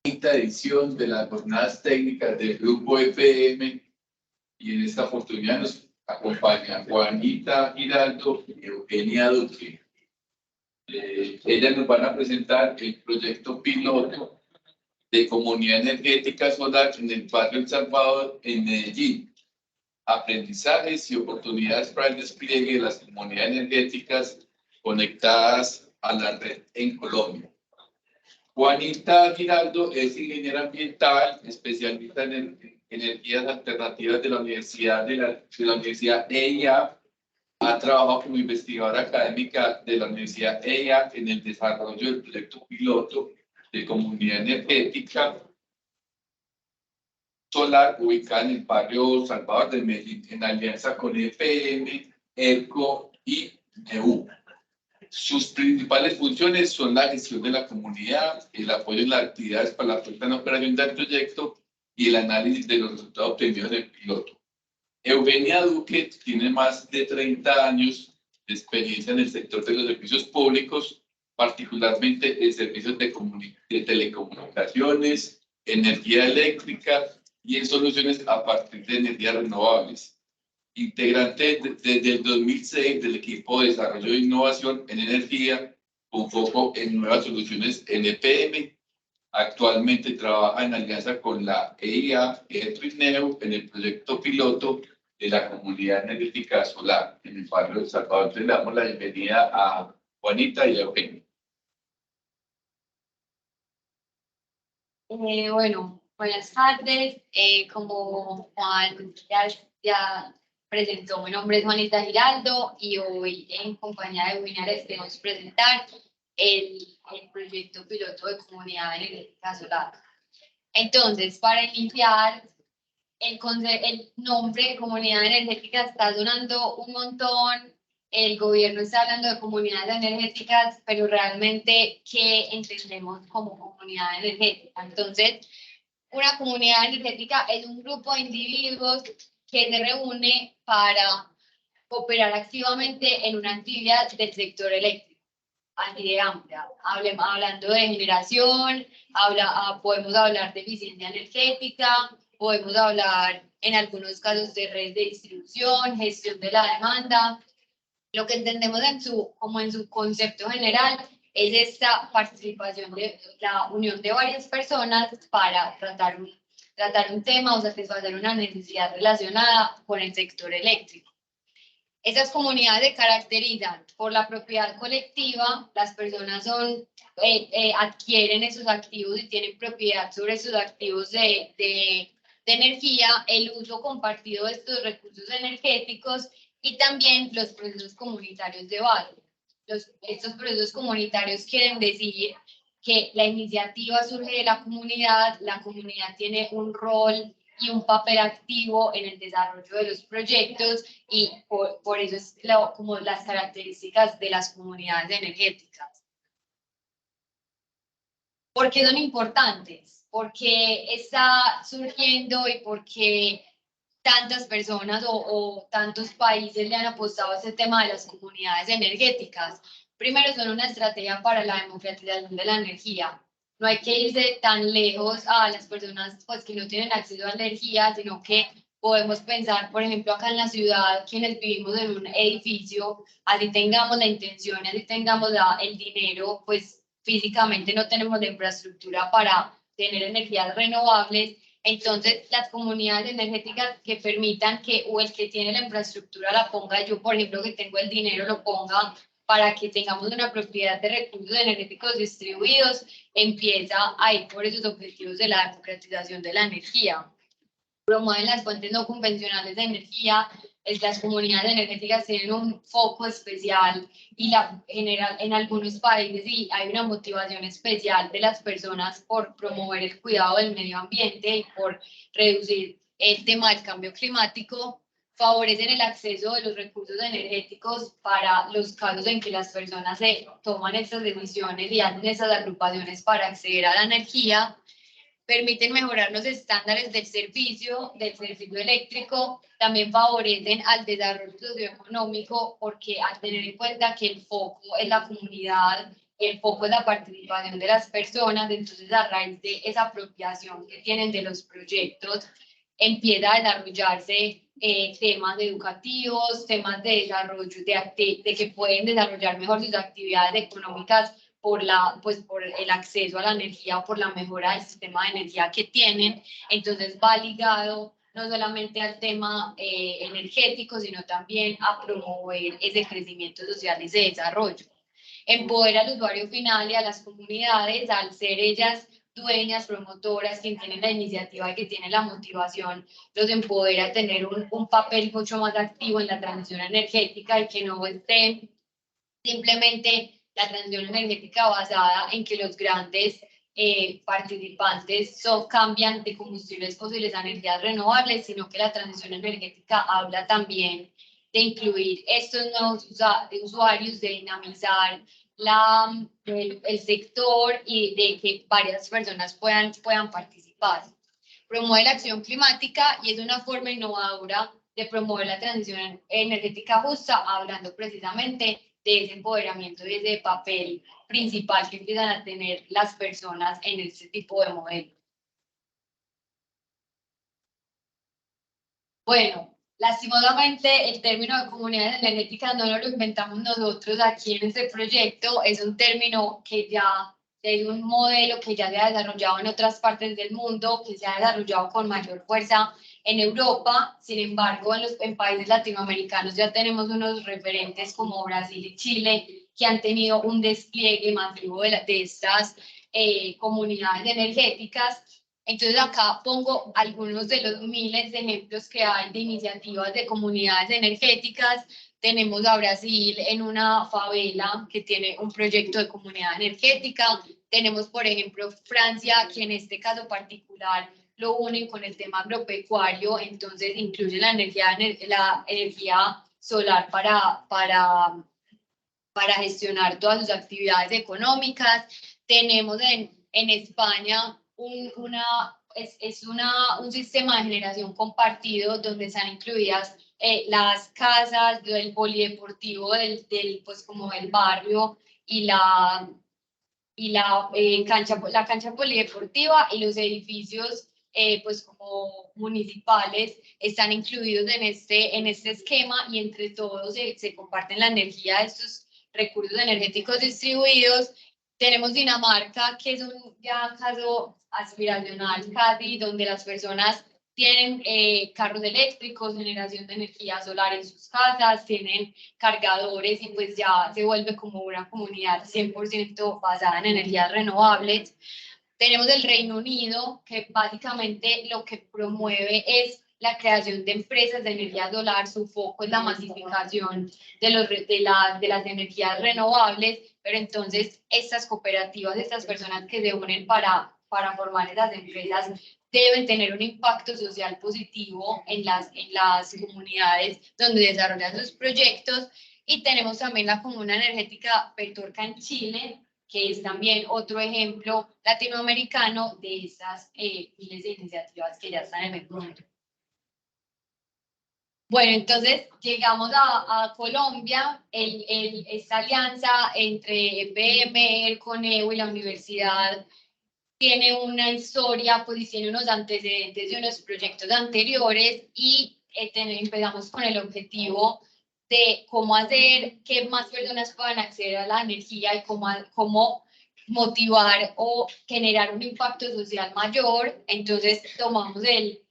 quinta edición de las jornadas técnicas del Grupo FM, y en esta oportunidad nos acompaña Juanita Giraldo y Eugenia Duque. Ellas nos van a presentar el proyecto piloto de comunidad energética solar en el barrio El Salvador, en Medellín. Aprendizajes y oportunidades para el despliegue de las comunidades energéticas conectadas a la red en Colombia. Juanita Giraldo es ingeniera ambiental, especialista en energías alternativas de la Universidad EIA. Ha trabajado como investigadora académica de la Universidad EIA en el desarrollo del proyecto piloto de comunidad energética solar ubicada en el barrio Salvador de Medellín, en alianza con EPM, ERCO y NEU. Sus principales funciones son la gestión de la comunidad, el apoyo en las actividades para la puesta en operación del proyecto y el análisis de los resultados obtenidos en el piloto. Eugenia Duque tiene más de 30 años de experiencia en el sector de los servicios públicos, particularmente en servicios de telecomunicaciones, energía eléctrica y en soluciones a partir de energías renovables. Integrante desde el 2006 del equipo de desarrollo e innovación en energía, con foco en nuevas soluciones en EPM. Actualmente trabaja en alianza con la EIA, ETRO y NEU en el proyecto piloto de la comunidad energética solar en el barrio El Salvador. Entonces le damos la bienvenida a Juanita y a Eugenia. Bueno, buenas tardes. Como Juan ya presentó, mi nombre es Juanita Giraldo y hoy en compañía de Eugenia les queremos presentar el proyecto piloto de comunidad energética solar. Entonces, para iniciar, el nombre de comunidad energética está sonando un montón. El gobierno está hablando de comunidades energéticas, pero realmente, ¿qué entendemos como comunidad energética? Entonces, una comunidad energética es un grupo de individuos que se reúne para operar activamente en una actividad del sector eléctrico, así de amplia. Hablando de generación, podemos hablar de eficiencia energética, podemos hablar en algunos casos de redes de distribución, gestión de la demanda. Lo que entendemos como en su concepto general es esta participación de la unión de varias personas para tratar un tema o satisfacer una necesidad relacionada con el sector eléctrico. Esas comunidades se caracterizan por la propiedad colectiva. Las personas adquieren esos activos y tienen propiedad sobre esos activos de energía, el uso compartido de estos recursos energéticos y también los procesos comunitarios de base. Estos procesos comunitarios quieren decir que la iniciativa surge de la comunidad tiene un rol y un papel activo en el desarrollo de los proyectos y por eso es como las características de las comunidades energéticas. ¿Por qué son importantes? ¿Por qué está surgiendo y por qué tantas personas o tantos países le han apostado a este tema de las comunidades energéticas? Primero, son una estrategia para la democratización de la energía. No hay que irse tan lejos a las personas pues, que no tienen acceso a energía, sino que podemos pensar, por ejemplo, acá en la ciudad, quienes vivimos en un edificio, así tengamos la intención, así tengamos el dinero, pues físicamente no tenemos la infraestructura para tener energías renovables. Entonces, las comunidades energéticas que permitan que o el que tiene la infraestructura la ponga, yo por ejemplo que tengo el dinero lo ponga para que tengamos una propiedad de recursos energéticos distribuidos, empieza a ir por esos objetivos de la democratización de la energía. Promueven las fuentes no convencionales de energía. Las comunidades energéticas tienen un foco especial y en algunos países y hay una motivación especial de las personas por promover el cuidado del medio ambiente y por reducir el tema del cambio climático. Favorecen el acceso de los recursos energéticos para los casos en que las personas toman estas decisiones y hacen estas agrupaciones para acceder a la energía. Permiten mejorar los estándares del servicio eléctrico, también favorecen al desarrollo socioeconómico porque al tener en cuenta que el foco es la comunidad el foco es la participación de las personas. Entonces, a raíz de esa apropiación que tienen de los proyectos, empieza a desarrollarse temas educativos, temas de desarrollo, de que pueden desarrollar mejor sus actividades económicas por el acceso a la energía o por la mejora del sistema de energía que tienen. Entonces va ligado no solamente al tema energético, sino también a promover ese crecimiento social y ese desarrollo. Empodera al usuario final y a las comunidades al ser ellas dueñas, promotoras, quien tiene la iniciativa y que tiene la motivación, los empodera a tener un papel mucho más activo en la transición energética y que no esté simplemente la transición energética basada en que los grandes participantes cambian de combustibles fósiles a energías renovables, sino que la transición energética habla también de incluir estos nuevos usuarios, de dinamizar el sector y de que varias personas puedan participar. Promueve la acción climática y es una forma innovadora de promover la transición energética justa, hablando precisamente de ese empoderamiento y ese papel principal que empiezan a tener las personas en este tipo de modelos. Bueno, lastimosamente el término de comunidades energéticas no lo inventamos nosotros aquí en este proyecto, es un término que ya es un modelo que ya se ha desarrollado en otras partes del mundo, que se ha desarrollado con mayor fuerza en Europa. Sin embargo, en países latinoamericanos ya tenemos unos referentes como Brasil y Chile que han tenido un despliegue masivo de estas comunidades energéticas. Entonces acá pongo algunos de los miles de ejemplos que hay de iniciativas de comunidades energéticas. Tenemos a Brasil en una favela que tiene un proyecto de comunidad energética. Tenemos, por ejemplo, Francia, que en este caso particular lo unen con el tema agropecuario, entonces incluye la energía solar para gestionar todas sus actividades económicas. Tenemos en España un sistema de generación compartido donde están incluidas las casas, el polideportivo pues como el barrio y la cancha polideportiva y los edificios pues como municipales están incluidos en este esquema y entre todos se comparten la energía de estos recursos energéticos distribuidos. Tenemos Dinamarca, que es un caso aspiracional casi, donde las personas tienen carros eléctricos, generación de energía solar en sus casas, tienen cargadores y pues ya se vuelve como una comunidad 100% basada en energías renovables. Tenemos el Reino Unido, que básicamente lo que promueve es la creación de empresas de energía solar. Su foco es la masificación de las energías renovables, pero entonces estas cooperativas, estas personas que se unen para formar esas empresas, deben tener un impacto social positivo en las comunidades donde desarrollan sus proyectos. Y tenemos también la Comuna Energética Petorca en Chile, que es también otro ejemplo latinoamericano de estas miles de iniciativas que ya están en el mundo. Bueno, entonces llegamos a Colombia. Esta alianza entre EPM, el CONEU y la universidad tiene una historia, pues tiene unos antecedentes de unos proyectos anteriores y empezamos con el objetivo de cómo hacer que más personas puedan acceder a la energía y cómo motivar o generar un impacto social mayor. Entonces tomamos el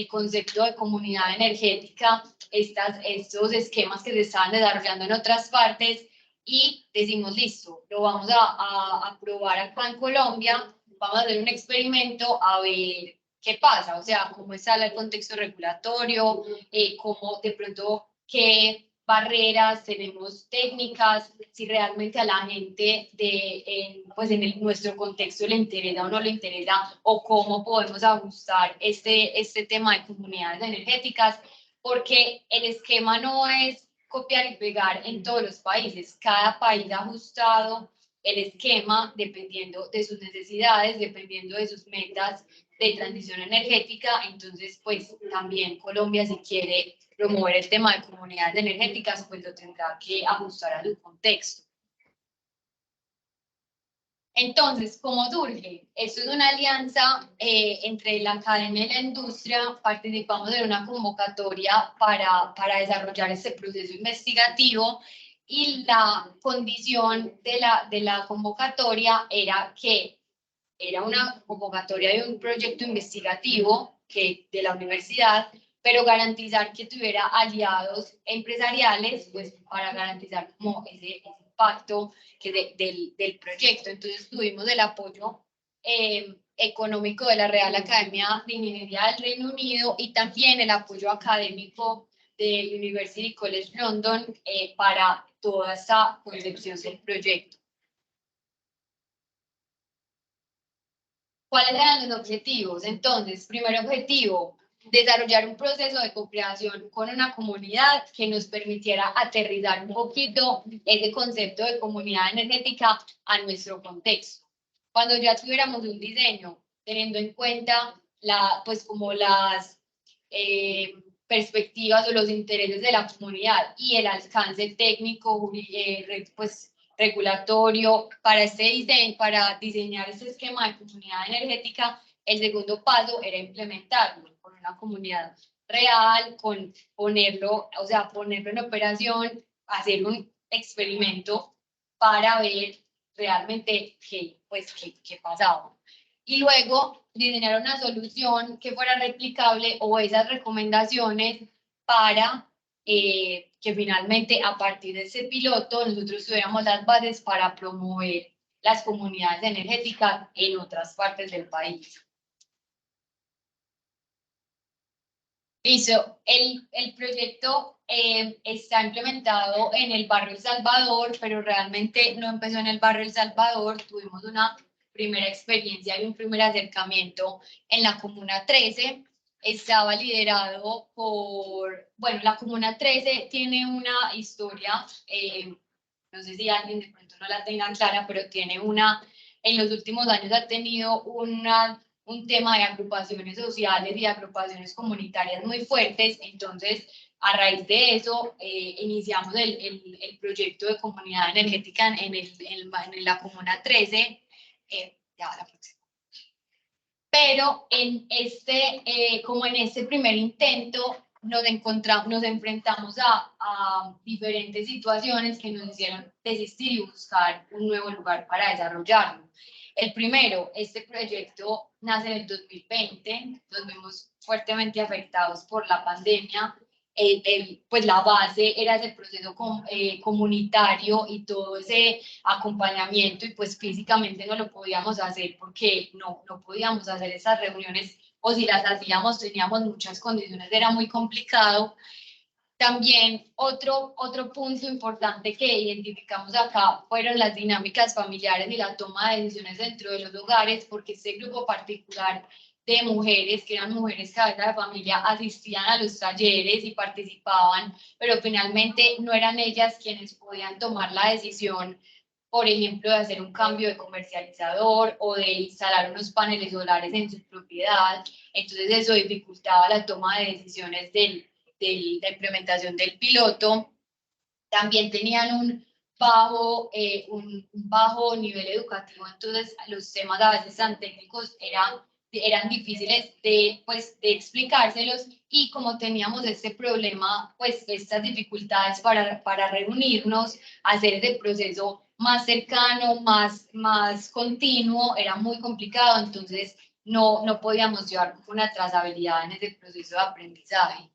concepto de comunidad energética, estos esquemas que se estaban desarrollando en otras partes y decimos, listo, lo vamos a probar acá en Colombia. Vamos a hacer un experimento a ver qué pasa, o sea, cómo está el contexto regulatorio, cómo de pronto, qué barreras tenemos técnicas, si realmente a la gente pues en nuestro contexto le interesa o no le interesa, o cómo podemos ajustar este tema de comunidades energéticas, porque el esquema no es copiar y pegar en todos los países, cada país ha ajustado el esquema dependiendo de sus necesidades, dependiendo de sus metas de transición energética. Entonces, pues también Colombia, si quiere promover el tema de comunidades energéticas, pues lo tendrá que ajustar a su contexto. Entonces, ¿cómo surge? Esto es una alianza entre la academia y la industria. Participamos en una convocatoria para desarrollar este proceso investigativo y la condición de la convocatoria era que era una convocatoria de un proyecto investigativo de la universidad, pero garantizar que tuviera aliados empresariales, pues para garantizar como ese impacto del proyecto. Entonces tuvimos el apoyo económico de la Real Academia de Ingeniería del Reino Unido y también el apoyo académico del University College London para toda esta concepción del proyecto. ¿Cuáles eran los objetivos? Entonces, primer objetivo, desarrollar un proceso de cooperación con una comunidad que nos permitiera aterrizar un poquito ese concepto de comunidad energética a nuestro contexto. Cuando ya tuviéramos un diseño, teniendo en cuenta pues como las perspectivas o los intereses de la comunidad y el alcance técnico, pues regulatorio para para diseñar este esquema de comunidad energética, el segundo paso era implementarlo con una comunidad real, con ponerlo en operación, hacer un experimento para ver realmente qué pasaba. Y luego diseñar una solución que fuera replicable o esas recomendaciones para que finalmente a partir de ese piloto nosotros tuviéramos las bases para promover las comunidades energéticas en otras partes del país. Listo, el proyecto está implementado en el barrio El Salvador, pero realmente no empezó en el barrio El Salvador, tuvimos una primera experiencia y un primer acercamiento en la Comuna 13, estaba liderado bueno, la Comuna 13 tiene una historia, no sé si alguien de pronto no la tenga clara, pero en los últimos años ha tenido un tema de agrupaciones sociales y agrupaciones comunitarias muy fuertes, entonces a raíz de eso iniciamos el proyecto de comunidad energética en la Comuna 13, ya la próxima. Pero como en este primer intento nos enfrentamos a diferentes situaciones que nos hicieron desistir y buscar un nuevo lugar para desarrollarlo. El primero, este proyecto nace en el 2020, nos vimos fuertemente afectados por la pandemia. Pues la base era ese proceso comunitario y todo ese acompañamiento, y pues físicamente no lo podíamos hacer porque no podíamos hacer esas reuniones, o si las hacíamos teníamos muchas condiciones, era muy complicado. También otro punto importante que identificamos acá fueron las dinámicas familiares y la toma de decisiones dentro de los hogares, porque este grupo particular de mujeres, que eran mujeres cabeza de familia, asistían a los talleres y participaban, pero finalmente no eran ellas quienes podían tomar la decisión, por ejemplo, de hacer un cambio de comercializador o de instalar unos paneles solares en su propiedad. Entonces eso dificultaba la toma de decisiones de la implementación del piloto. También tenían un bajo nivel educativo, entonces los temas a veces tan técnicos eran difíciles de explicárselos, y como teníamos este problema, pues estas dificultades para reunirnos, hacer ese proceso más cercano, más continuo, era muy complicado, entonces no podíamos llevar una trazabilidad en ese proceso de aprendizaje.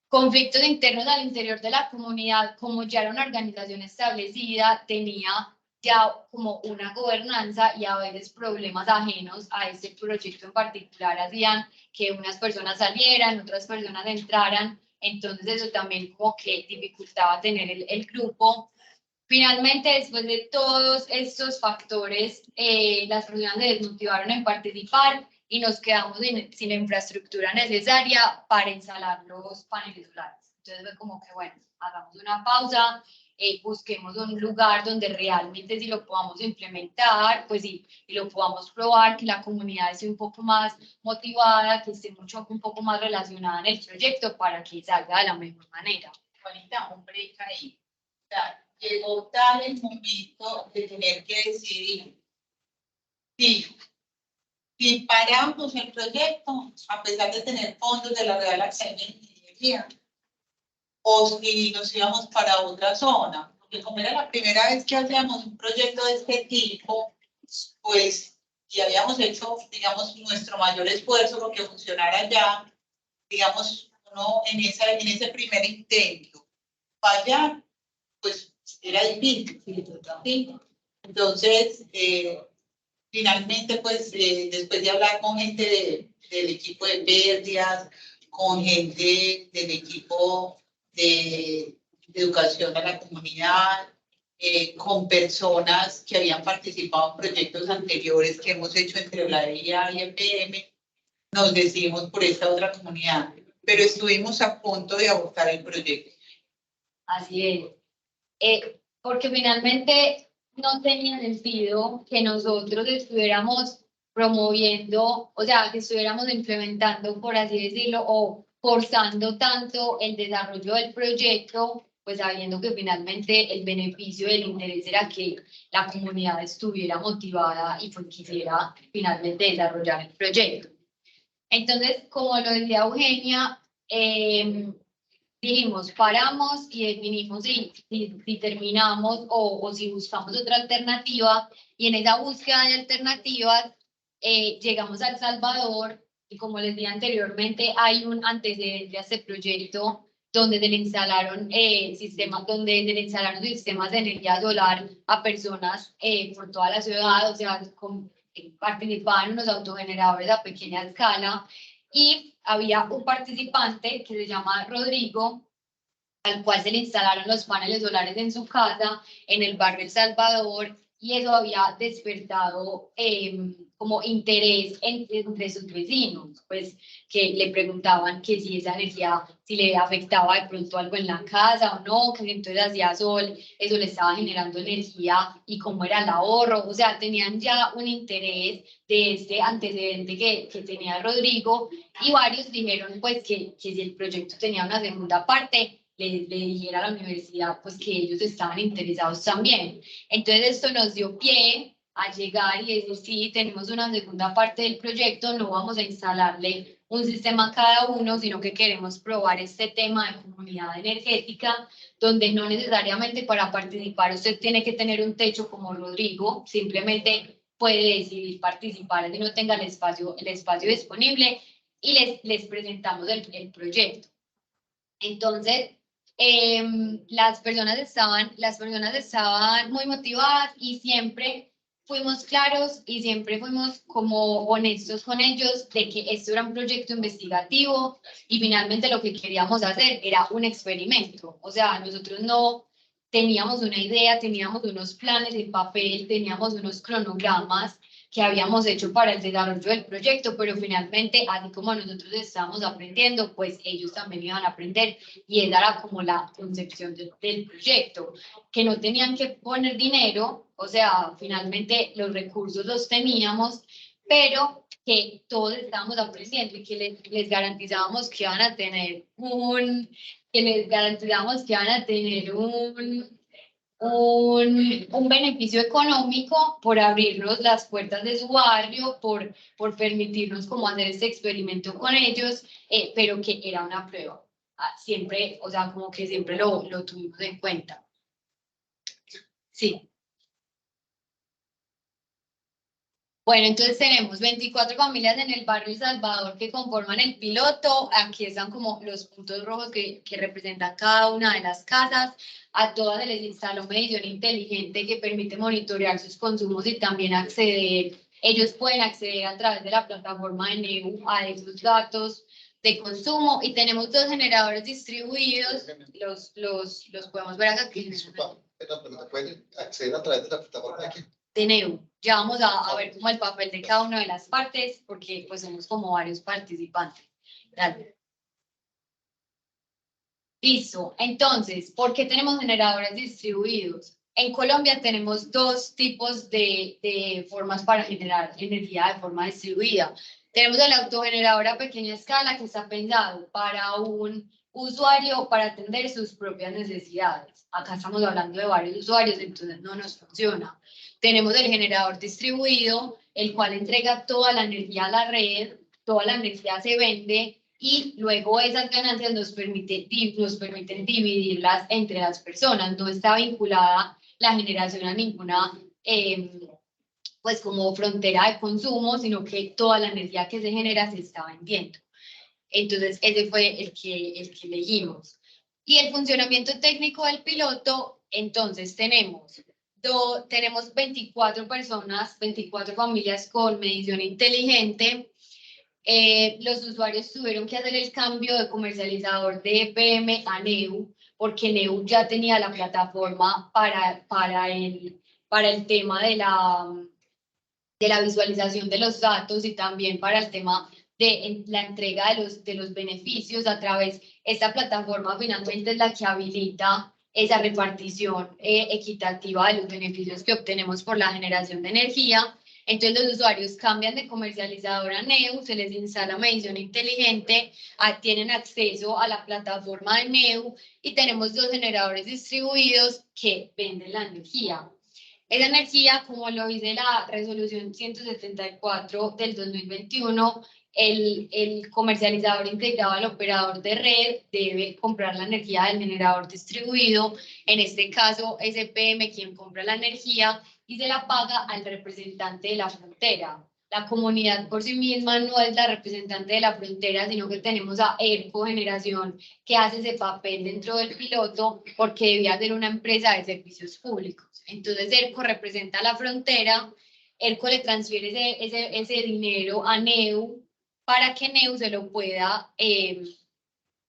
Conflictos internos al interior de la comunidad, como ya era una organización establecida, tenía ya como una gobernanza, y a veces problemas ajenos a este proyecto en particular hacían que unas personas salieran, otras personas entraran, entonces eso también como que dificultaba tener el grupo. Finalmente, después de todos estos factores, las personas se desmotivaron en participar y nos quedamos sin la infraestructura necesaria para instalar los paneles solares. Entonces fue como que, bueno, hagamos una pausa, busquemos un lugar donde realmente sí lo podamos implementar, pues sí, y lo podamos probar, que la comunidad esté un poco más motivada, que esté un poco más relacionada en el proyecto para que salga de la mejor manera. Juanita, un break ahí. Llegó tal el momento de tener que decidir Si paramos el proyecto, a pesar de tener fondos de la Real Academia de Ingeniería, o si nos íbamos para otra zona, porque como era la primera vez que hacíamos un proyecto de este tipo, pues, y habíamos hecho, digamos, nuestro mayor esfuerzo porque funcionara ya, digamos, uno en ese primer intento, fallar, pues, era difícil, ¿sí? Entonces, finalmente, pues, después de hablar con gente del equipo de pérdidas, con gente del equipo de educación a la comunidad, con personas que habían participado en proyectos anteriores que hemos hecho entre la IA y EPM, nos decidimos por esta otra comunidad, pero estuvimos a punto de abortar el proyecto. Así es. Porque finalmente no tenía sentido que nosotros estuviéramos promoviendo, o sea, que estuviéramos implementando, por así decirlo, o forzando tanto el desarrollo del proyecto, pues sabiendo que finalmente el beneficio del interés era que la comunidad estuviera motivada y pues quisiera finalmente desarrollar el proyecto. Entonces, como lo decía Eugenia, dijimos, paramos y definimos si terminamos o si buscamos otra alternativa, y en esa búsqueda de alternativas llegamos a El Salvador, y como les dije anteriormente, hay un antecedente a este proyecto donde se le instalaron sistemas de energía solar a personas por toda la ciudad, o sea, participaban unos autogeneradores a pequeña escala, y había un participante que se llama Rodrigo, al cual se le instalaron los paneles solares en su casa, en el barrio El Salvador, y eso había despertado como interés entre sus vecinos, pues que le preguntaban que si esa energía, si le afectaba de pronto algo en la casa o no, que si entonces hacía sol, eso le estaba generando energía y cómo era el ahorro, o sea, tenían ya un interés de este antecedente que tenía Rodrigo, y varios dijeron pues que si el proyecto tenía una segunda parte, le dijera a la universidad pues que ellos estaban interesados también. Entonces esto nos dio pie a llegar y decir, sí, tenemos una segunda parte del proyecto, no vamos a instalarle un sistema a cada uno, sino que queremos probar este tema de comunidad energética, donde no necesariamente para participar usted tiene que tener un techo como Rodrigo, simplemente puede decidir participar si no tenga el espacio disponible, y les presentamos el proyecto. Entonces, las personas estaban muy motivadas, y siempre fuimos claros y siempre fuimos como honestos con ellos de que esto era un proyecto investigativo y finalmente lo que queríamos hacer era un experimento. O sea, nosotros no teníamos una idea, teníamos unos planes en papel, teníamos unos cronogramas que habíamos hecho para el desarrollo del proyecto, pero finalmente, así como nosotros estábamos aprendiendo, pues ellos también iban a aprender, y esa era como la concepción del proyecto, que no tenían que poner dinero, o sea, finalmente los recursos los teníamos, pero que todos estábamos aprendiendo y que les garantizábamos que iban a tener un beneficio económico por abrirnos las puertas de su barrio, por permitirnos como hacer este experimento con ellos, pero que era una prueba. Siempre, o sea, como que siempre lo tuvimos en cuenta. Sí. Bueno, entonces tenemos 24 familias en el barrio El Salvador que conforman el piloto. Aquí están como los puntos rojos que representan cada una de las casas. A todas se les instaló medición inteligente que permite monitorear sus consumos y también acceder. Ellos pueden acceder a través de la plataforma de NEU a esos datos de consumo, y tenemos dos generadores distribuidos. Los podemos ver acá. Disculpa, pero pueden acceder a través de la plataforma de aquí. De NEU. Ya vamos a ver como el papel de cada una de las partes, porque pues somos como varios participantes. Dale. Listo. Entonces, ¿por qué tenemos generadores distribuidos? En Colombia tenemos dos tipos de formas para generar energía de forma distribuida. Tenemos el autogenerador a pequeña escala, que está pensado para un usuario para atender sus propias necesidades. Acá estamos hablando de varios usuarios, entonces no nos funciona. Tenemos el generador distribuido, el cual entrega toda la energía a la red, toda la energía se vende y luego esas ganancias nos permiten dividirlas entre las personas. No está vinculada la generación a ninguna pues como frontera de consumo, sino que toda la energía que se genera se está vendiendo. Entonces, ese fue el que elegimos. Y el funcionamiento técnico del piloto, entonces tenemos 24 personas, 24 familias con medición inteligente. Los usuarios tuvieron que hacer el cambio de comercializador de EPM a Neu, porque Neu ya tenía la plataforma para el tema de la visualización de los datos y también para el tema de la entrega de los beneficios a través. Esta plataforma finalmente es la que habilita esa repartición equitativa de los beneficios que obtenemos por la generación de energía. Entonces los usuarios cambian de comercializador a Neu, se les instala medición inteligente, tienen acceso a la plataforma de Neu y tenemos 2 generadores distribuidos que venden la energía. Esa energía, como lo dice la resolución 174 del 2021, el comercializador integrado al operador de red debe comprar la energía del generador distribuido. En este caso, es EPM quien compra la energía y se la paga al representante de la frontera. La comunidad por sí misma no es la representante de la frontera, sino que tenemos a ERCO Generación que hace ese papel dentro del piloto porque debía ser una empresa de servicios públicos. Entonces ERCO representa a la frontera, ERCO le transfiere ese dinero a Neu para que Neu se lo pueda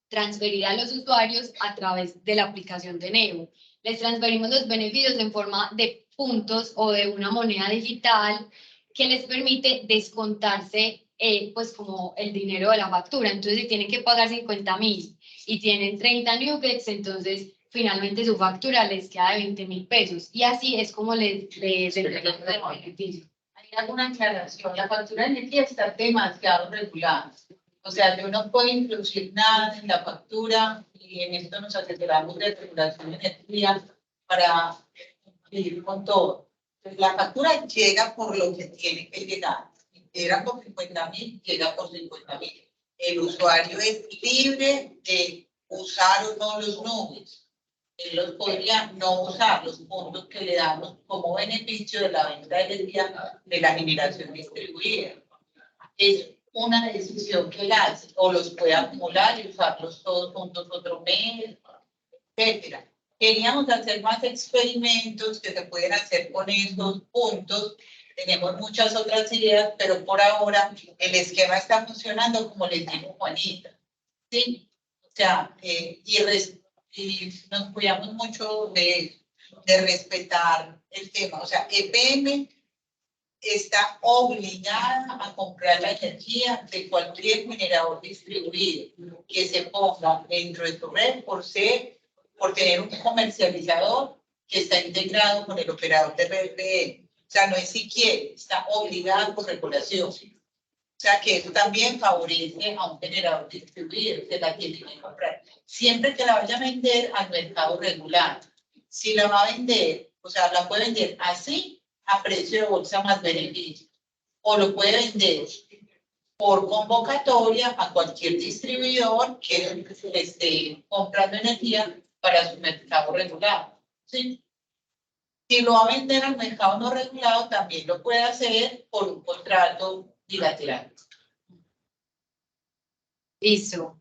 transferir a los usuarios a través de la aplicación de Neu. Les transferimos los beneficios en forma de puntos o de una moneda digital que les permite descontarse pues como el dinero de la factura. Entonces, si tienen que pagar 50.000 y tienen 30 Nuggets, entonces finalmente su factura les queda de 20.000 pesos. Y así es como les entregamos el beneficio. Hay alguna aclaración. La factura de energía está demasiado regulada. O sea, yo no puedo introducir nada en la factura y en esto nos asesoramos de regulación de energía para cumplir con todo. La factura llega por lo que tiene que llegar. Llega por 50.000, llega por 50.000. El usuario es libre de usar o no los nubes. Él los podría no usar, los puntos que le damos como beneficio de la venta de energía de la generación distribuida. Es una decisión que él hace, o los puede acumular y usarlos todos juntos otro mes, etcétera. Queríamos hacer más experimentos que se pueden hacer con esos puntos. Tenemos muchas otras ideas, pero por ahora el esquema está funcionando como les dijo Juanita. ¿Sí? O sea, y nos cuidamos mucho de respetar el tema. O sea, EPM está obligada a comprar la energía de cualquier generador distribuido que se ponga dentro de su red por tener un comercializador que está integrado con el operador de red. O sea, no es si quiere, está obligada por regulación. O sea, que eso también favorece a un generador distribuido que la tiene que comprar. Siempre que la vaya a vender al mercado regular. Si la va a vender, o sea, la puede vender así, a precio de bolsa más beneficio. O lo puede vender por convocatoria a cualquier distribuidor que esté comprando energía para su mercado regulado. ¿Sí? Si lo va a vender al mercado no regulado, también lo puede hacer por un contrato bilateral. Listo.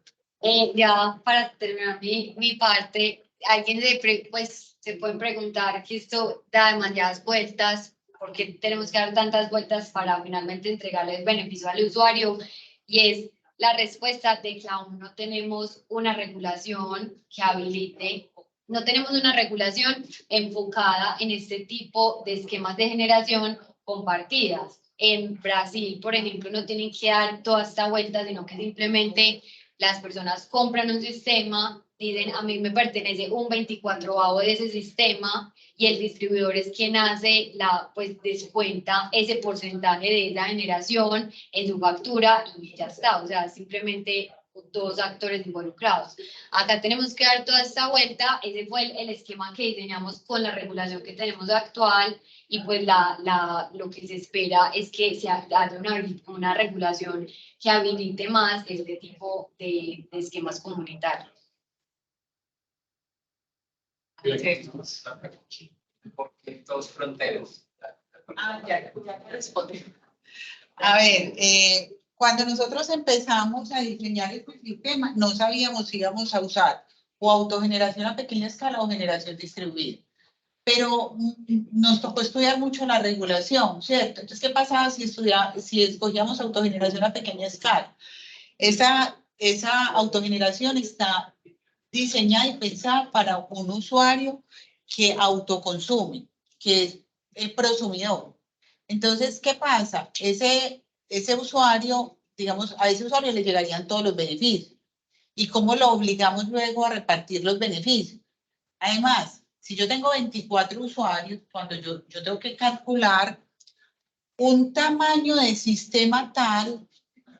Ya para terminar mi parte, alguien se puede preguntar que esto da demasiadas vueltas, porque tenemos que dar tantas vueltas para finalmente entregarle el beneficio al usuario, y es la respuesta de que aún no tenemos una regulación que habilite, no tenemos una regulación enfocada en este tipo de esquemas de generación compartidas. En Brasil, por ejemplo, no tienen que dar toda esta vuelta, sino que simplemente las personas compran un sistema, dicen, a mí me pertenece un 24avo de ese sistema, y el distribuidor es quien hace pues descuenta ese porcentaje de esa generación en su factura y ya está. O sea, simplemente dos actores involucrados. Acá tenemos que dar toda esta vuelta. Ese fue el esquema que diseñamos con la regulación que tenemos actual, y pues lo que se espera es que se haya una regulación que habilite más este tipo de esquemas comunitarios. ¿Por qué dos fronteras? Ya respondí. A ver, cuando nosotros empezamos a diseñar este sistema, no sabíamos si íbamos a usar o autogeneración a pequeña escala o generación distribuida. Pero nos tocó estudiar mucho la regulación, ¿cierto? Entonces, ¿qué pasaba si escogíamos autogeneración a pequeña escala? Esa autogeneración está diseñada y pensada para un usuario que autoconsume, que es el prosumidor. Entonces, ¿qué pasa? Ese usuario, digamos, a ese usuario le llegarían todos los beneficios. ¿Y cómo lo obligamos luego a repartir los beneficios? Además, si yo tengo 24 usuarios, cuando yo tengo que calcular un tamaño de sistema tal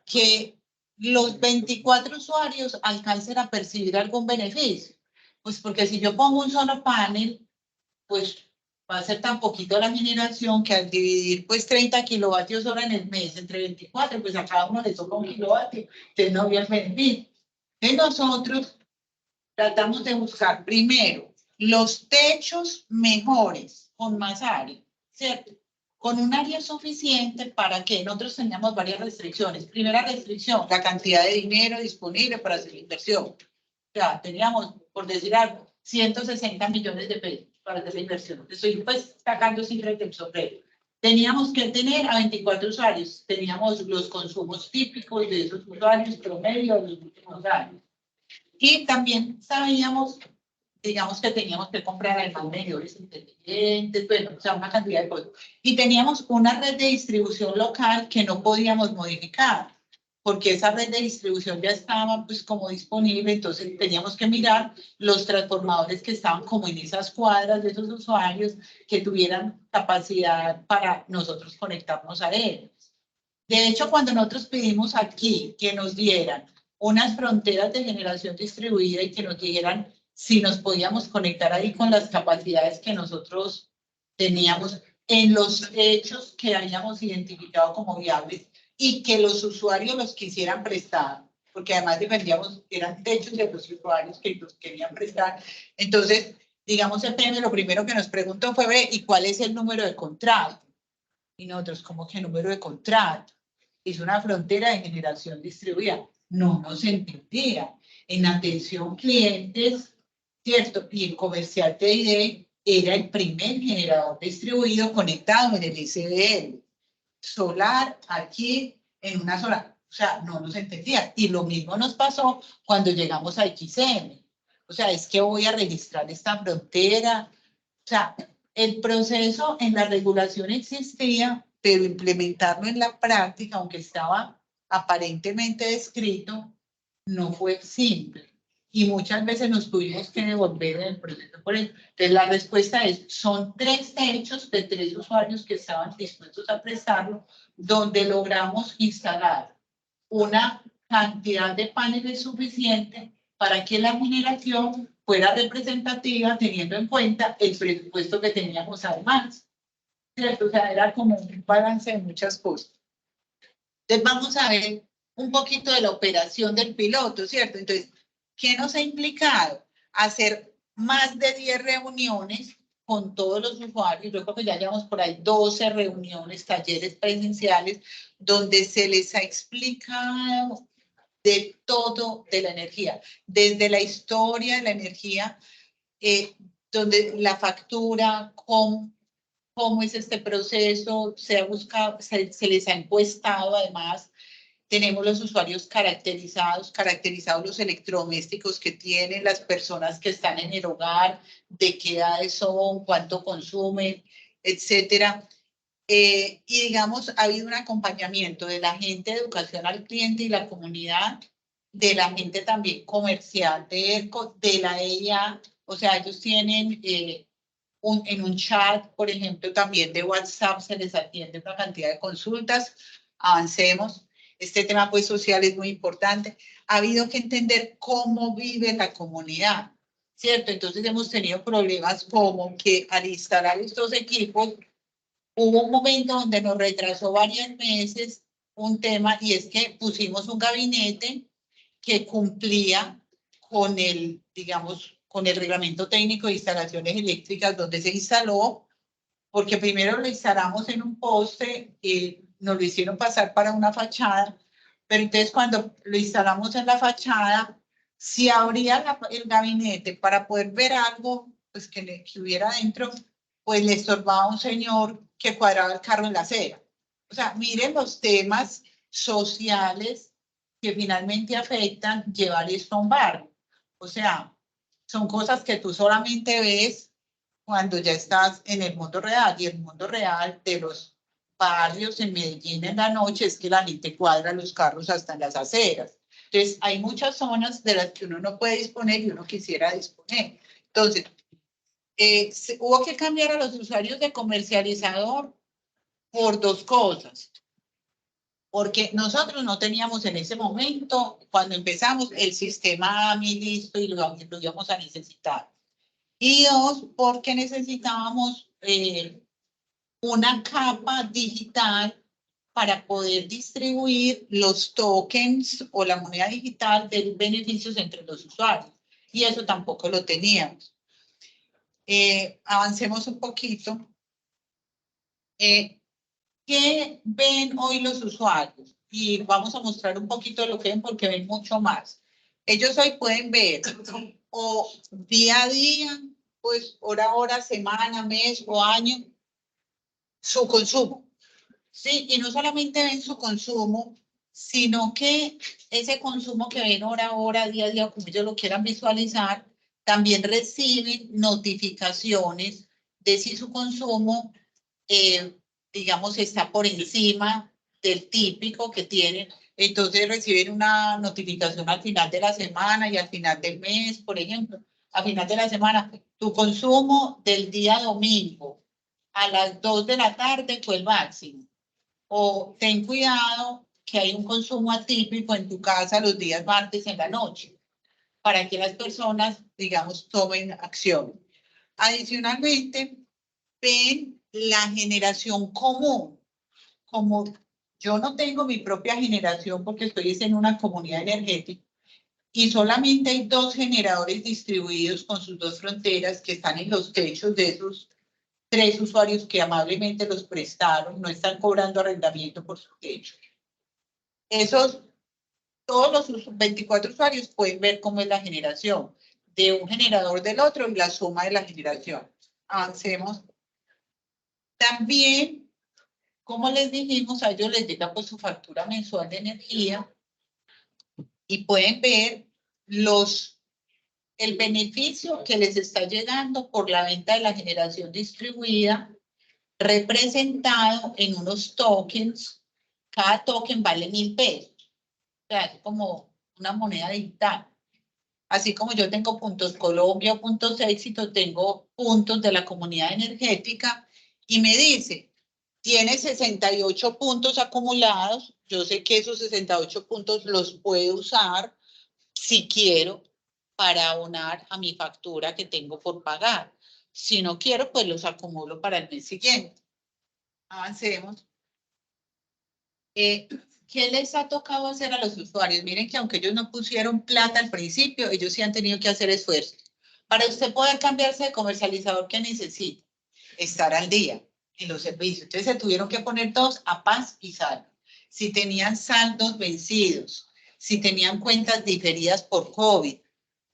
que los 24 usuarios alcancen a percibir algún beneficio. Pues porque si yo pongo un solo panel, pues va a ser tan poquito la generación que al dividir pues 30 kilovatios hora en el mes entre 24, pues a cada uno le toca un kilovatio, entonces no había el beneficio. Entonces nosotros tratamos de buscar primero los techos mejores con más área, ¿cierto? Con un área suficiente para que nosotros teníamos varias restricciones. Primera restricción, la cantidad de dinero disponible para hacer la inversión. O sea, teníamos, por decir algo, 160 millones de pesos para hacer la inversión. Estoy pues sacando cifras del sombrero. Teníamos que tener a 24 usuarios. Teníamos los consumos típicos de esos usuarios promedio de los últimos años. Y también sabíamos, digamos que teníamos que comprar además medidores inteligentes, bueno, o sea, una cantidad de cosas. Y teníamos una red de distribución local que no podíamos modificar, porque esa red de distribución ya estaba pues como disponible, entonces teníamos que mirar los transformadores que estaban como en esas cuadras de esos usuarios que tuvieran capacidad para nosotros conectarnos a ellos. De hecho, cuando nosotros pedimos aquí que nos dieran unas fronteras de generación distribuida y que nos dijeran si nos podíamos conectar ahí con las capacidades que nosotros teníamos en los hechos que hayamos identificado como viables y que los usuarios los quisieran prestar, porque además defendíamos, eran techos de los usuarios que los querían prestar. Entonces, digamos, el PM lo primero que nos preguntó fue, ¿y cuál es el número de contrato? Y nosotros, ¿cómo que número de contrato? Es una frontera de generación distribuida. No nos entendía. En atención clientes, ¿cierto? Y en comercial TID era el primer generador distribuido conectado en el SDL. Solar aquí en una sola. O sea, no nos entendía. Y lo mismo nos pasó cuando llegamos a XM. O sea, es que voy a registrar esta frontera. O sea, el proceso en la regulación existía, pero implementarlo en la práctica, aunque estaba aparentemente descrito, no fue simple. Y muchas veces nos tuvimos que devolver en el proceso por eso. Entonces, la respuesta es, son 3 hechos de 3 usuarios que estaban dispuestos a prestarlo, donde logramos instalar una cantidad de paneles suficiente para que la generación fuera representativa, teniendo en cuenta el presupuesto que teníamos además. ¿Cierto? O sea, era como un balance de muchas cosas. Entonces, vamos a ver un poquito de la operación del piloto, ¿cierto? Entonces, ¿qué nos ha implicado? Hacer más de 10 reuniones con todos los usuarios. Yo creo que ya llevamos por ahí 12 reuniones, talleres presenciales, donde se les ha explicado de todo de la energía, desde la historia de la energía, donde la factura, cómo es este proceso, se ha buscado, se les ha encuestado además. Tenemos los usuarios caracterizados los electrodomésticos que tienen, las personas que están en el hogar, de qué edades son, cuánto consumen, etcétera. Y digamos, ha habido un acompañamiento de la gente de educación al cliente y la comunidad, de la gente también comercial de ERCO, de la EIA, o sea, ellos tienen en un chat, por ejemplo, también de WhatsApp se les atiende una cantidad de consultas. Avancemos. Este tema pues social es muy importante. Ha habido que entender cómo vive la comunidad, ¿cierto? Entonces hemos tenido problemas como que al instalar estos equipos, hubo un momento donde nos retrasó varios meses un tema, y es que pusimos un gabinete que cumplía con el, digamos, con el reglamento técnico de instalaciones eléctricas donde se instaló, porque primero lo instalamos en un poste y nos lo hicieron pasar para una fachada, pero entonces cuando lo instalamos en la fachada, si abría el gabinete para poder ver algo pues que hubiera dentro, pues le estorbaba a un señor que cuadraba el carro en la acera. O sea, miren los temas sociales que finalmente afectan llevar esto a un barrio. O sea, son cosas que tú solamente ves cuando ya estás en el mundo real, y el mundo real de los barrios en Medellín en la noche es que la gente cuadra los carros hasta en las aceras. Entonces, hay muchas zonas de las que uno no puede disponer y uno quisiera disponer. Entonces, hubo que cambiar a los usuarios de comercializador por dos cosas. Porque nosotros no teníamos en ese momento, cuando empezamos, el sistema AMI listo y lo íbamos a necesitar. Y dos, porque necesitábamos una capa digital para poder distribuir los tokens o la moneda digital de beneficios entre los usuarios. Y eso tampoco lo teníamos. Avancemos un poquito. ¿Qué ven hoy los usuarios? Y vamos a mostrar un poquito de lo que ven porque ven mucho más. Ellos hoy pueden ver o día a día, pues hora a hora, semana, mes o año, su consumo. Sí, y no solamente ven su consumo, sino que ese consumo que ven hora a hora, día a día, como ellos lo quieran visualizar, también reciben notificaciones de si su consumo digamos, está por encima del típico que tienen. Entonces reciben una notificación al final de la semana y al final del mes, por ejemplo. Al final de la semana, tu consumo del día domingo a las 2 de la tarde fue el máximo. O ten cuidado que hay un consumo atípico en tu casa los días martes en la noche, para que las personas, digamos, tomen acción. Adicionalmente, ven la generación común. Como yo no tengo mi propia generación porque estoy en una comunidad energética y solamente hay 2 generadores distribuidos con sus 2 fronteras que están en los techos de esos 3 usuarios que amablemente los prestaron, no están cobrando arrendamiento por su techo. Todos los 24 usuarios pueden ver cómo es la generación de un generador del otro y la suma de la generación. Avancemos. También, como les dijimos, a ellos les llega pues su factura mensual de energía y pueden ver el beneficio que les está llegando por la venta de la generación distribuida, representado en unos tokens. Cada token vale 1.000 pesos. O sea, es como una moneda digital. Así como yo tengo puntos Colombia o puntos Éxito, tengo puntos de la comunidad energética y me dice, tiene 68 puntos acumulados. Yo sé que esos 68 puntos los puedo usar si quiero para abonar a mi factura que tengo por pagar. Si no quiero, pues los acumulo para el mes siguiente. Avancemos. ¿Qué les ha tocado hacer a los usuarios? Miren que aunque ellos no pusieron plata al principio, ellos sí han tenido que hacer esfuerzos. Para usted poder cambiarse de comercializador, ¿qué necesita? Estar al día en los servicios. Entonces se tuvieron que poner todos a paz y saldo. Si tenían saldos vencidos, si tenían cuentas diferidas por COVID,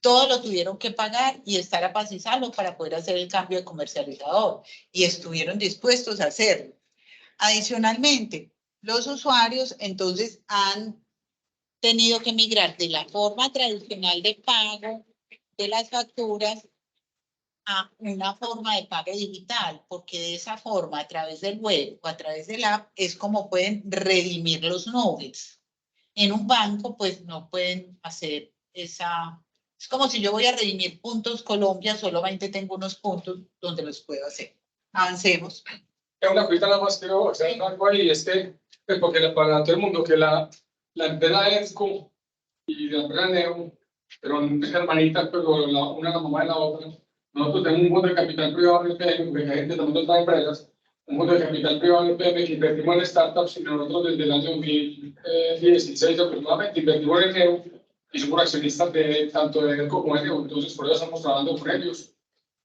todo lo tuvieron que pagar y estar a paz y saldo para poder hacer el cambio de comercializador. Y estuvieron dispuestos a hacerlo. Adicionalmente, los usuarios entonces han tenido que migrar de la forma tradicional de pago de las facturas a una forma de pago digital, porque de esa forma, a través del web o a través del app, es como pueden redimir los nuggets. En un banco, pues no pueden hacer esa... Es como si yo voy a redimir puntos Colombia, solamente tengo unos puntos donde los puedo hacer. Avancemos. Es una cosita nada más quiero hacer algo ahí, es que, pues porque para todo el mundo que la empresa ESCO y la empresa NEO, pero hermanitas, pero una la mamá de la otra. Nosotros tenemos un fondo de capital privado en el PM, porque hay gente también de otras empresas, un fondo de capital privado en el PM que invertimos en startups y nosotros desde el año 2016 aproximadamente invertimos en NEO y somos accionistas de tanto de ESCO como de NEO, entonces por eso estamos trabajando con ellos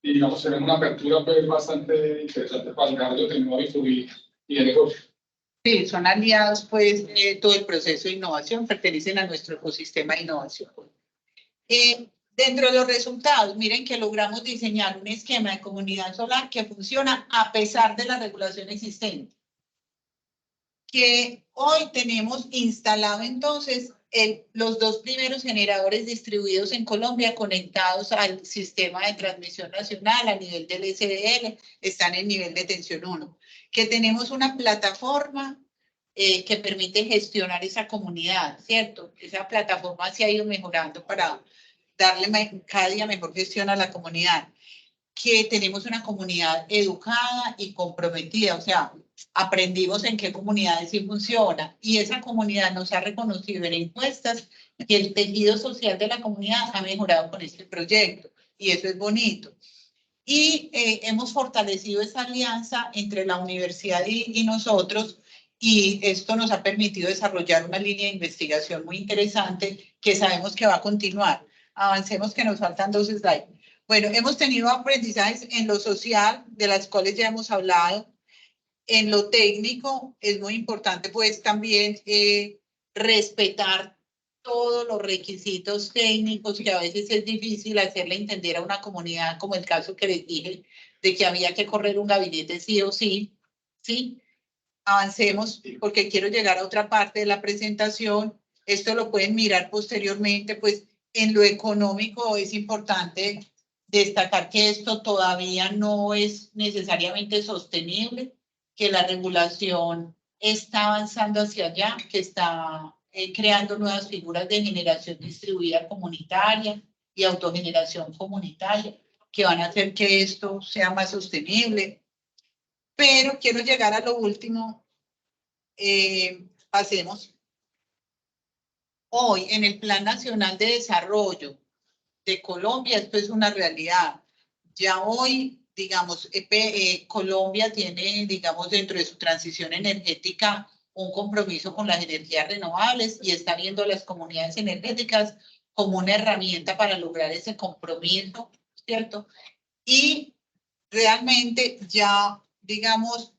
y digamos tenemos una apertura pues, bastante interesante para el desarrollo tecnológico y de negocio. Sí, son aliados, pues, todo el proceso de innovación, pertenecen a nuestro ecosistema de innovación. Dentro de los resultados, miren que logramos diseñar un esquema de comunidad solar que funciona a pesar de la regulación existente. Que hoy tenemos instalado entonces los 2 primeros generadores distribuidos en Colombia conectados al sistema de transmisión nacional a nivel del SDL, están en nivel de tensión 1. Que tenemos una plataforma que permite gestionar esa comunidad, ¿cierto? Esa plataforma se ha ido mejorando para darle cada día mejor gestión a la comunidad. Que tenemos una comunidad educada y comprometida, o sea, aprendimos en qué comunidades sí funciona y esa comunidad nos ha reconocido en encuestas que el tejido social de la comunidad ha mejorado con este proyecto y eso es bonito. Y hemos fortalecido esa alianza entre la universidad y nosotros y esto nos ha permitido desarrollar una línea de investigación muy interesante que sabemos que va a continuar. Avancemos que nos faltan 2 slides. Bueno, hemos tenido aprendizajes en lo social, de las cuales ya hemos hablado. En lo técnico, es muy importante pues también respetar todos los requisitos técnicos que a veces es difícil hacerle entender a una comunidad, como el caso que les dije, de que había que correr un gabinete sí o sí, ¿sí? Avancemos porque quiero llegar a otra parte de la presentación. Esto lo pueden mirar posteriormente, pues en lo económico es importante destacar que esto todavía no es necesariamente sostenible, que la regulación está avanzando hacia allá, que está creando nuevas figuras de generación distribuida comunitaria y autogeneración comunitaria, que van a hacer que esto sea más sostenible. Pero quiero llegar a lo último. Pasemos. Hoy, en el Plan Nacional de Desarrollo de Colombia, esto es una realidad. Ya hoy, digamos, Colombia tiene, digamos, dentro de su transición energética un compromiso con las energías renovables y está viendo a las comunidades energéticas como una herramienta para lograr ese compromiso, ¿cierto? Y realmente ya, digamos,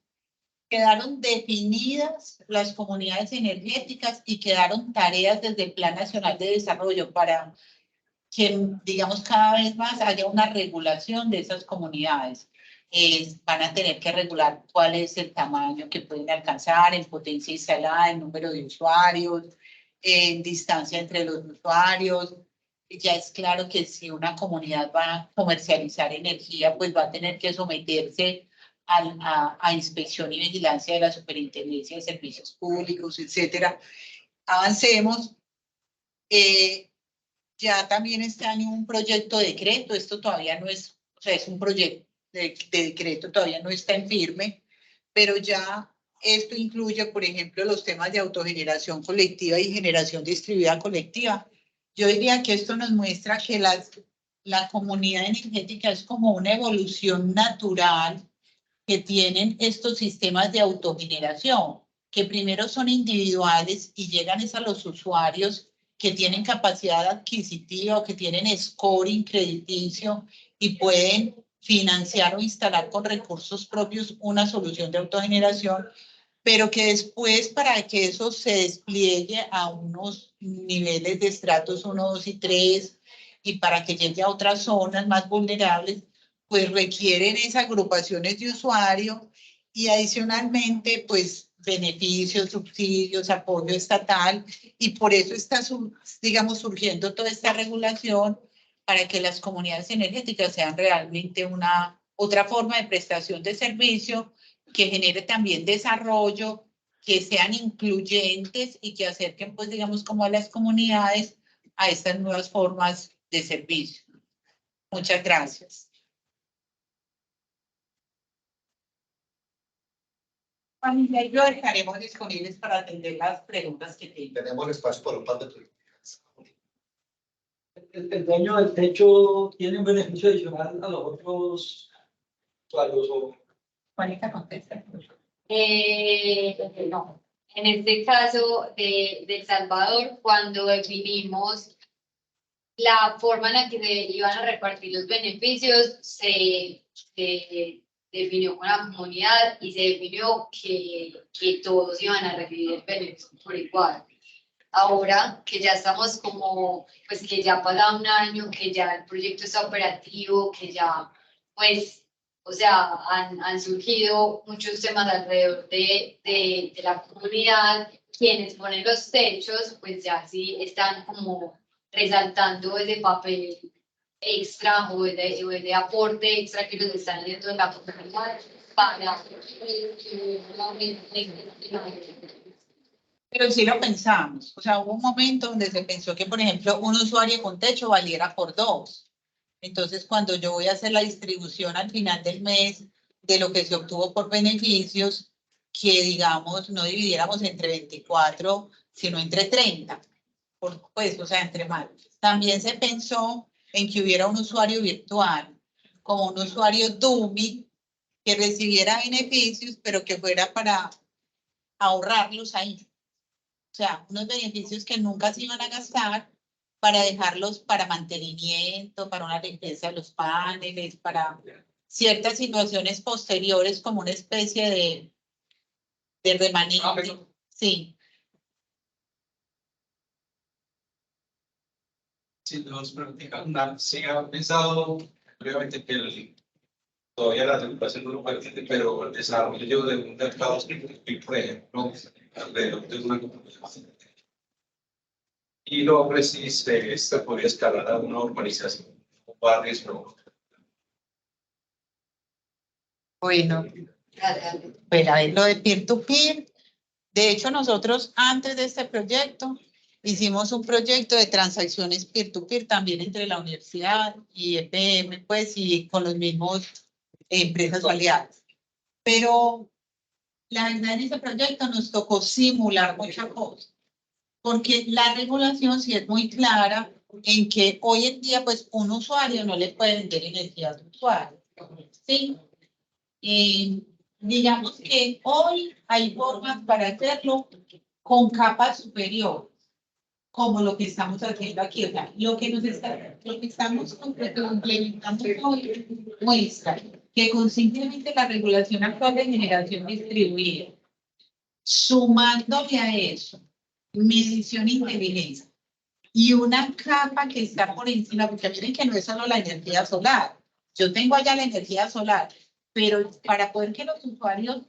quedaron definidas las comunidades energéticas y quedaron tareas desde el Plan Nacional de Desarrollo para que, digamos, cada vez más haya una regulación de esas comunidades. Van a tener que regular cuál es el tamaño que pueden alcanzar en potencia instalada, en número de usuarios, en distancia entre los usuarios. Ya es claro que si una comunidad va a comercializar energía, pues va a tener que someterse a inspección y vigilancia de la Superintendencia de Servicios Públicos, etcétera. Avancemos. Ya también este año un proyecto de decreto, esto todavía no es, o sea, es un proyecto de decreto, todavía no está en firme, pero ya esto incluye, por ejemplo, los temas de autogeneración colectiva y generación distribuida colectiva. Yo diría que esto nos muestra que la comunidad energética es como una evolución natural que tienen estos sistemas de autogeneración, que primero son individuales y llegan a los usuarios que tienen capacidad adquisitiva o que tienen scoring crediticio y pueden financiar o instalar con recursos propios una solución de autogeneración, pero que después para que eso se despliegue a unos niveles de estratos 1, 2 y 3 y para que llegue a otras zonas más vulnerables, pues requieren esas agrupaciones de usuario y adicionalmente, pues beneficios, subsidios, apoyo estatal y por eso está, digamos, surgiendo toda esta regulación para que las comunidades energéticas sean realmente otra forma de prestación de servicio que genere también desarrollo, que sean incluyentes y que acerquen, pues, digamos, como a las comunidades a estas nuevas formas de servicio. Muchas gracias. Familia y yo estaremos disponibles para atender las preguntas que tengan. Tenemos espacio para un par de preguntas. El dueño del techo tiene un beneficio adicional a los otros usuarios o Juanita, contesta. No. En este caso de El Salvador, cuando definimos la forma en la que se iban a repartir los beneficios, se definió con la comunidad y se definió que todos iban a recibir el beneficio por igual. Ahora que ya estamos como, pues que ya ha pasado un año, que ya el proyecto está operativo, que ya, pues, o sea, han surgido muchos temas alrededor de la comunidad, quienes ponen los techos, pues ya sí están como resaltando ese papel extra o de aporte extra que nos están haciendo en la comunidad para Pero sí lo pensamos. O sea, hubo un momento donde se pensó que, por ejemplo, un usuario con techo valiera por 2. Entonces, cuando yo voy a hacer la distribución al final del mes de lo que se obtuvo por beneficios, que digamos, no dividiéramos entre 24, sino entre 30. Pues, o sea, entre más. También se pensó en que hubiera un usuario virtual, como un usuario dummy, que recibiera beneficios, pero que fuera para ahorrarlos ahí. O sea, unos beneficios que nunca se iban a gastar para dejarlos para mantenimiento, para una limpieza de los paneles, para ciertas situaciones posteriores como una especie de remanente. Sí. Sí, dos preguntas. Sí, han pensado, obviamente, que todavía la regulación no lo permite, pero el desarrollo de un mercado, por ejemplo, alrededor de una comunidad. Y lo precise, esta podría escalar a una urbanización, barrios, pero Bueno, pero a ver, lo de peer-to-peer. De hecho, nosotros antes de este proyecto hicimos un proyecto de transacciones peer-to-peer también entre la universidad y EPM, pues, y con los mismos empresas aliadas. Pero la verdad en ese proyecto nos tocó simular muchas cosas, porque la regulación sí es muy clara en que hoy en día, pues, un usuario no le puede vender energía a otro usuario, ¿sí? Digamos que hoy hay formas para hacerlo con capas superiores, como lo que estamos haciendo aquí. O sea, lo que estamos complementando hoy muestra que con simplemente la regulación actual de generación distribuida, sumándole a eso medición inteligente y una capa que está por encima, porque miren que no es solo la energía solar. Yo tengo allá la energía solar, pero para poder que los usuarios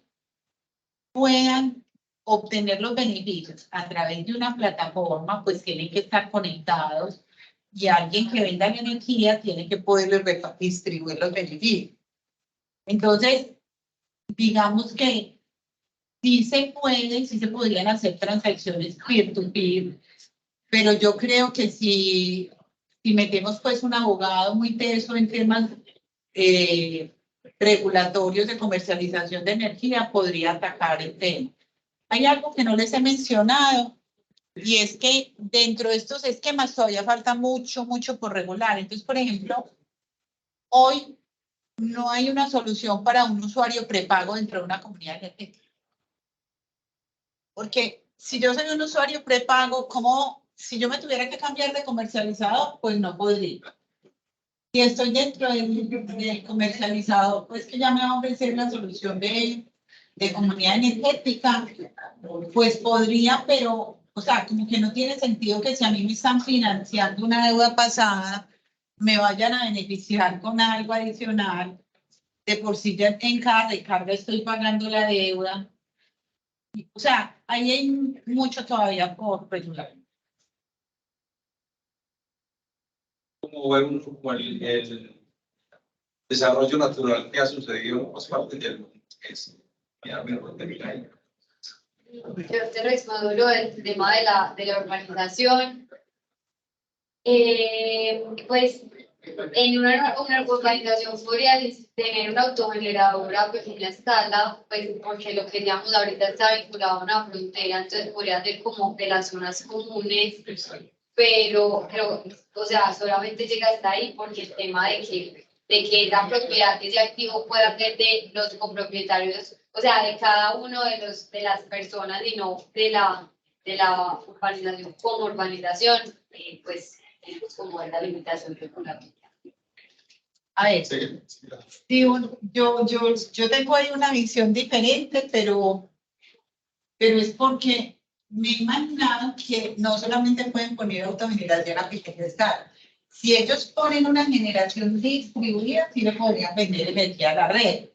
puedan obtener los beneficios a través de una plataforma, pues tienen que estar conectados y alguien que venda la energía tiene que poderles distribuir los beneficios. Entonces, digamos que sí se podrían hacer transacciones peer-to-peer, pero yo creo que si metemos pues un abogado muy teso en temas regulatorios de comercialización de energía, podría atacar el tema. Hay algo que no les he mencionado y es que dentro de estos esquemas todavía falta mucho por regular. Entonces, por ejemplo, hoy no hay una solución para un usuario prepago dentro de una comunidad energética. Porque si yo soy un usuario prepago, ¿cómo? Si yo me tuviera que cambiar de comercializador, pues no podría. Si estoy dentro del comercializador, pues que ya me va a ofrecer la solución de comunidad energética, pues podría, pero, o sea, como que no tiene sentido que si a mí me están financiando una deuda pasada, me vayan a beneficiar con algo adicional. De por sí ya en cada recarga estoy pagando la deuda. O sea, ahí hay mucho todavía por regular. como ver como el desarrollo natural que ha sucedido en otras partes del mundo. Yo te respondo el tema de la urbanización. Pues En una urbanización podría tener una autogeneradora a pequeña escala, pues porque lo que queríamos ahorita está vinculado a una frontera, entonces podría ser como de las zonas comunes, pero o sea, solamente llega hasta ahí porque el tema de que esa propiedad, ese activo pueda ser de los copropietarios, o sea, de cada uno de las personas y no de la urbanización como urbanización, pues es como la limitación regulatoria. A ver, sí, yo tengo ahí una visión diferente, pero es porque me he imaginado que no solamente pueden poner autogeneración a pequeña escala. Si ellos ponen una generación distribuida, sí le podrían vender energía a la red.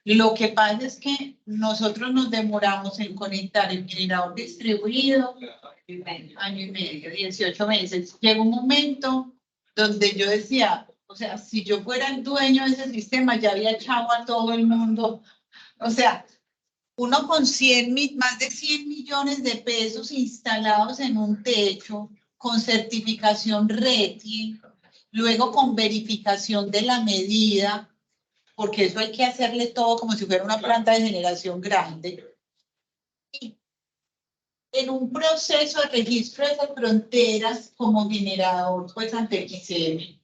Lo que pasa es que nosotros nos demoramos en conectar el generador distribuido año y medio, 18 meses. Llegó un momento donde yo decía, o sea, si yo fuera el dueño de ese sistema, ya había echado a todo el mundo. O sea, uno con más de 100 millones de pesos instalados en un techo, con certificación RETI, luego con verificación de la medida, porque eso hay que hacerle todo como si fuera una planta de generación grande. Y en un proceso de registro de esas fronteras como generador, pues ante XM.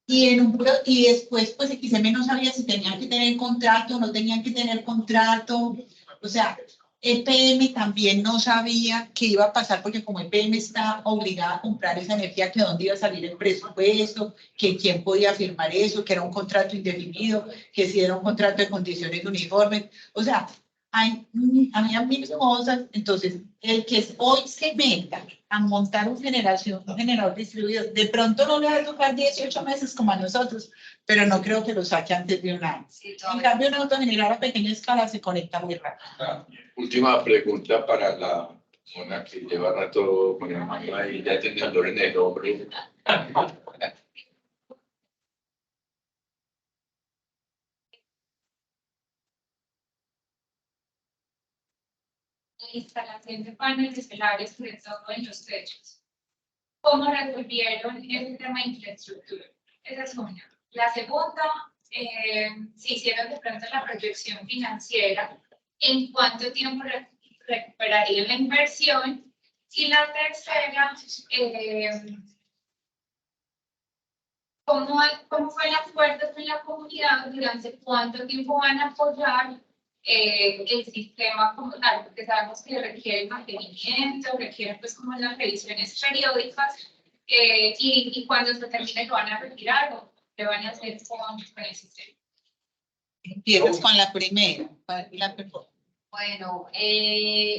Y después, pues XM no sabía si tenían que tener contrato o no tenían que tener contrato. O sea, EPM también no sabía qué iba a pasar, porque como EPM está obligada a comprar esa energía, que dónde iba a salir el presupuesto, que quién podía firmar eso, que era un contrato indefinido, que si era un contrato de condiciones uniformes. O sea, había mil cosas. Entonces, el que hoy se meta a montar un generador distribuido, de pronto no le va a tocar 18 meses como a nosotros, pero no creo que lo saque antes de un año. En cambio, un autogenerador a pequeña escala se conecta muy rápido. Última pregunta para la mona que lleva rato con la mano ahí, ya tiene dolor en el hombro. La instalación de paneles solares, sobre todo en los techos. ¿Cómo resolvieron ese tema de infraestructura? Esa es una. La segunda, si hicieron de pronto la proyección financiera, ¿en cuánto tiempo recuperarían la inversión? Y la tercera, ¿cómo fue el acuerdo con la comunidad? ¿Durante cuánto tiempo van a apoyar el sistema como tal? Porque sabemos que requiere mantenimiento, requiere pues como las revisiones periódicas, y cuando se termine lo van a retirar o le van a hacer con el sistema. Empiezas con la primera. Bueno,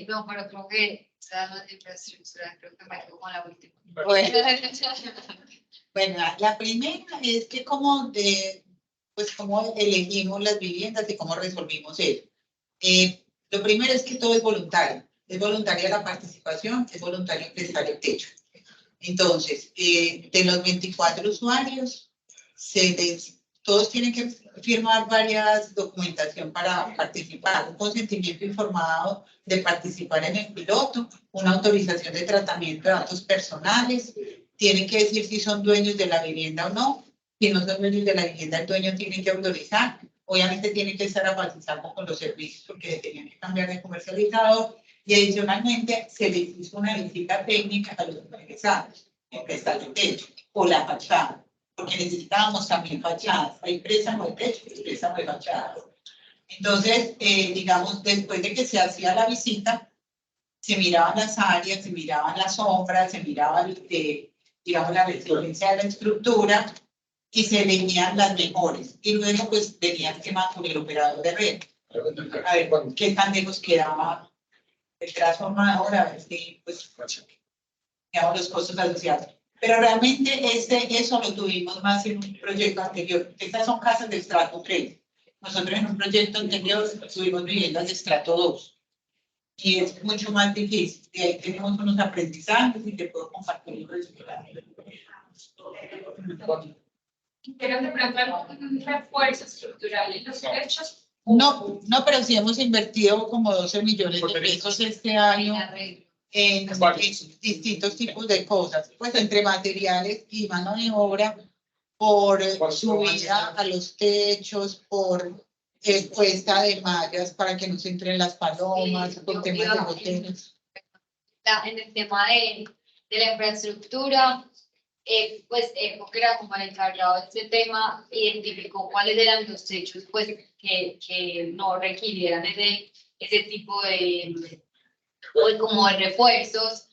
no, pero creo que la infraestructura, creo que me quedo con la última. Bueno, la primera es que pues cómo elegimos las viviendas y cómo resolvimos eso. Lo primero es que todo es voluntario. Es voluntaria la participación, es voluntario prestar el techo. Entonces, de los 24 usuarios, todos tienen que firmar varias documentación para participar, un consentimiento informado de participar en el piloto, una autorización de tratamiento de datos personales, tienen que decir si son dueños de la vivienda o no. Si no son dueños de la vivienda, el dueño tiene que autorizar. Obviamente tienen que estar avanzando con los servicios porque tenían que cambiar de comercializador. Y adicionalmente se les hizo una visita técnica a los interesados en prestar el techo o la fachada, porque necesitábamos también fachadas. Hay préstamo de techo y préstamo de fachadas. Entonces, digamos, después de que se hacía la visita, se miraban las áreas, se miraban las sombras, se miraba, digamos, la resistencia de la estructura y se elegían las mejores. Y luego, pues, venía el tema con el operador de red. A ver, qué tan lejos quedaba el transformador, a ver si, pues, digamos, los costos asociados. Pero realmente eso lo tuvimos más en un proyecto anterior. Estas son casas de estrato 3. Nosotros en un proyecto anterior tuvimos viviendas de estrato 2. Y es mucho más difícil. Y ahí tenemos unos aprendizajes y te puedo compartir los resultados. ¿Quieren de pronto algún refuerzo estructural en los techos? No, pero sí hemos invertido como 12 millones de pesos este año en distintos tipos de cosas, pues entre materiales y mano de obra, por Por subida a los techos, por puesta de mallas para que no se entren las palomas, Sí, por yo temas de iba- goteras. En el tema de la infraestructura, pues porque era como el encargado de este tema, identificó cuáles eran los techos pues, que no requirieran ese tipo de, pues, como de refuerzos,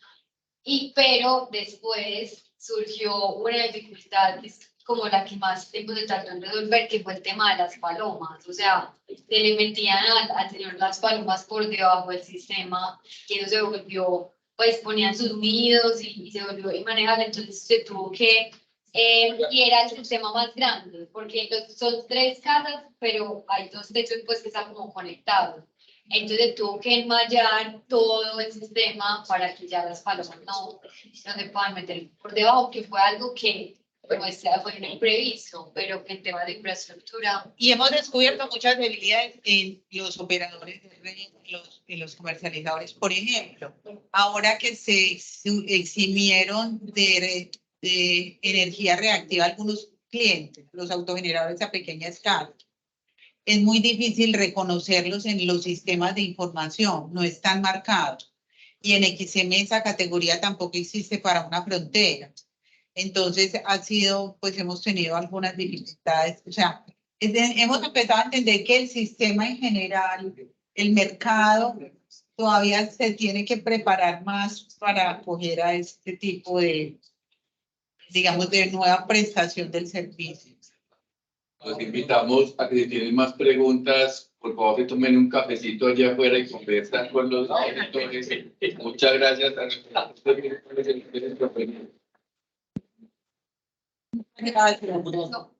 pero después surgió una dificultad que es como la que más tiempo se trató en resolver, que fue el tema de las palomas. O sea, se le metían al señor las palomas por debajo del sistema, que eso se volvió, pues ponían sus nidos y se volvió inmanejable, entonces se tuvo que, y era el sistema más grande, porque son 3 casas, pero hay 2 techos pues que están como conectados. Entonces tuvo que enmallar todo el sistema para que ya las palomas no se puedan meter por debajo, que fue algo que pues, fue imprevisto, pero que en temas de infraestructura. Y hemos descubierto muchas debilidades en los operadores de red, en los comercializadores. Por ejemplo, ahora que se eximieron de energía reactiva algunos clientes, los autogeneradores a pequeña escala, es muy difícil reconocerlos en los sistemas de información, no están marcados. Y en XM esa categoría tampoco existe para una frontera. Entonces pues hemos tenido algunas dificultades. O sea, hemos empezado a entender que el sistema en general, el mercado, todavía se tiene que preparar más para acoger a este tipo de, digamos, de nueva prestación del servicio. Los invitamos a que si tienen más preguntas, por favor que tomen un cafecito allá afuera y conversan con los auditores. Muchas gracias a Gracias.